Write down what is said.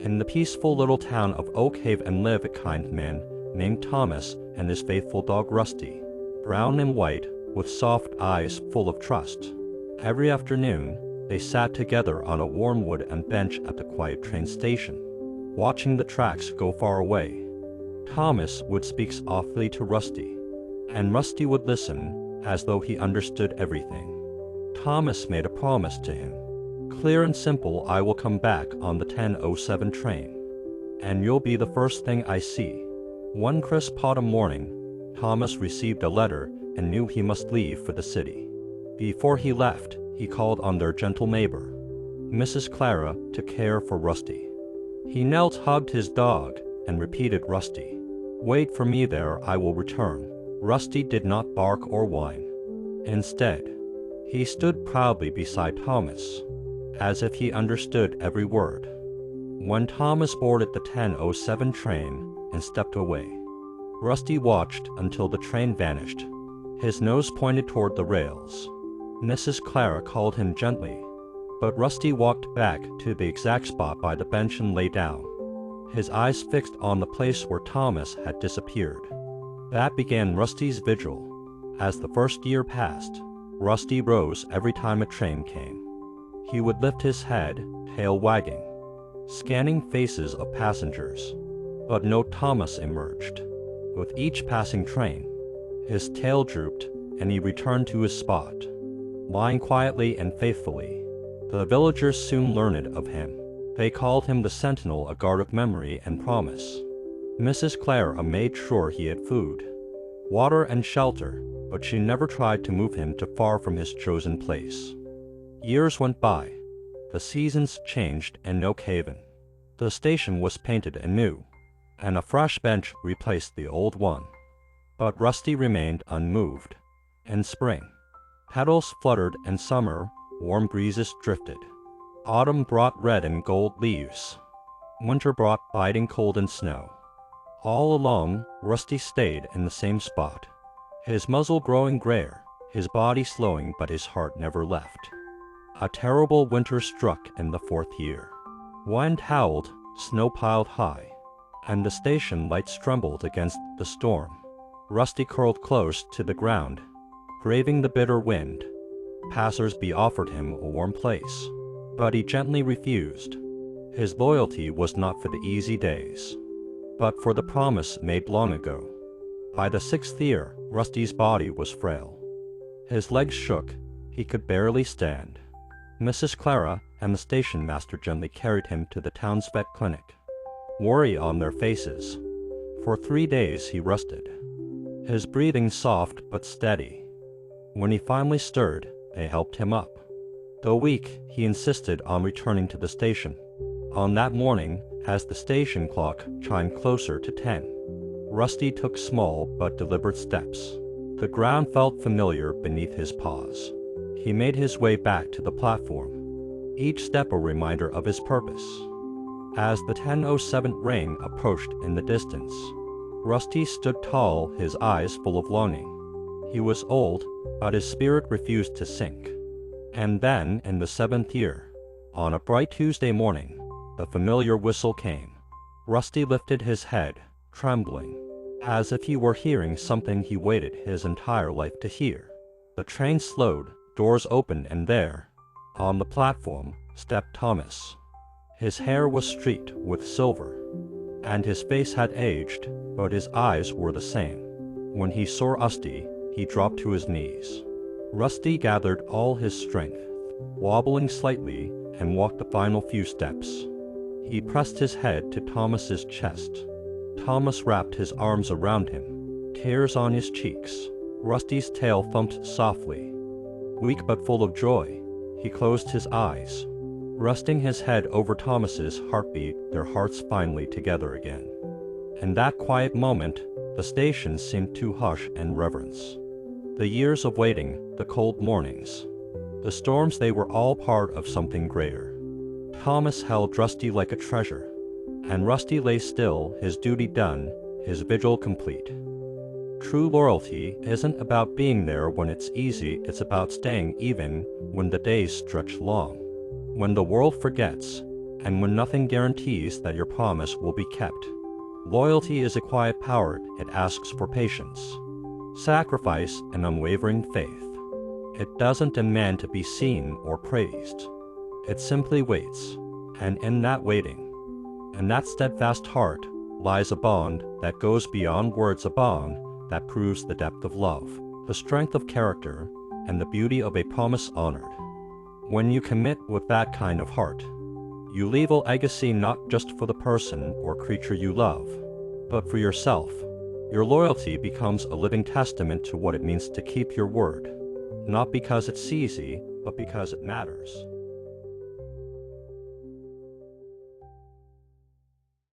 In the peaceful little town of Oakhaven lived a kind man named Thomas and his faithful dog Rusty, brown and white, with soft eyes full of trust. Every afternoon, they sat together on a warm wooden bench at the quiet train station, watching the tracks go far away. Thomas would speak softly to Rusty, and Rusty would listen as though he understood everything. Thomas made a promise to him. Clear and simple, I will come back on the 10:07 train, and you'll be the first thing I see. One crisp autumn morning, Thomas received a letter and knew he must leave for the city. Before he left, he called on their gentle neighbor, Mrs. Clara, to care for Rusty. He knelt, hugged his dog, and repeated, Rusty, wait for me there, I will return. Rusty did not bark or whine. Instead, he stood proudly beside Thomas, as if he understood every word. When Thomas boarded the 10:07 train and stepped away, Rusty watched until the train vanished, his nose pointed toward the rails. Mrs. Clara called him gently, but Rusty walked back to the exact spot by the bench and lay down, his eyes fixed on the place where Thomas had disappeared. That began Rusty's vigil. As the first year passed, Rusty rose every time a train came. He would lift his head, tail wagging, scanning faces of passengers, but no Thomas emerged. With each passing train, his tail drooped and he returned to his spot, lying quietly and faithfully. The villagers soon learned of him. They called him the Sentinel, a guard of memory and promise. Mrs. Clara made sure he had food, water, and shelter, but she never tried to move him too far from his chosen place. Years went by. The seasons changed in Oakhaven. The station was painted anew, and a fresh bench replaced the old one. But Rusty remained unmoved. In spring, petals fluttered. In summer, warm breezes drifted. Autumn brought red and gold leaves. Winter brought biting cold and snow. All along, Rusty stayed in the same spot, his muzzle growing grayer, his body slowing, but his heart never left. A terrible winter struck in the 4th year. Wind howled, snow piled high, and the station lights trembled against the storm. Rusty curled close to the ground, braving the bitter wind. Passers-by offered him a warm place, but he gently refused. His loyalty was not for the easy days, but for the promise made long ago. By the 6th year, Rusty's body was frail. His legs shook, he could barely stand. Mrs. Clara and the station master gently carried him to the town's vet clinic, worry on their faces. For 3 days he rested, his breathing soft but steady. When he finally stirred, they helped him up. Though weak, he insisted on returning to the station. On that morning, as the station clock chimed closer to 10, Rusty took small but deliberate steps. The ground felt familiar beneath his paws. He made his way back to the platform, each step a reminder of his purpose. As the 10:07 train approached in the distance, Rusty stood tall, his eyes full of longing. He was old, but his spirit refused to sink. And then, in the 7th year, on a bright Tuesday morning, the familiar whistle came. Rusty lifted his head, trembling, as if he were hearing something he waited his entire life to hear. The train slowed, doors opened, and there, on the platform, stepped Thomas. His hair was streaked with silver, and his face had aged, but his eyes were the same. When he saw Rusty, he dropped to his knees. Rusty gathered all his strength, wobbling slightly, and walked the final few steps. He pressed his head to Thomas's chest. Thomas wrapped his arms around him, tears on his cheeks. Rusty's tail thumped softly. Weak but full of joy, he closed his eyes, resting his head over Thomas's heartbeat, their hearts finally together again. In that quiet moment, the station seemed to hush in reverence. The years of waiting, the cold mornings, the storms, they were all part of something greater. Thomas held Rusty like a treasure, and Rusty lay still, his duty done, his vigil complete. True loyalty isn't about being there when it's easy, it's about staying even when the days stretch long. When the world forgets and when nothing guarantees that your promise will be kept. Loyalty is a quiet power. It asks for patience, sacrifice, and unwavering faith. It doesn't demand to be seen or praised. It simply waits, and in that waiting, in that steadfast heart, lies a bond that goes beyond words, a bond that proves the depth of love, the strength of character, and the beauty of a promise honored. When you commit with that kind of heart, you leave a legacy not just for the person or creature you love, but for yourself. Your loyalty becomes a living testament to what it means to keep your word, not because it's easy, but because it matters.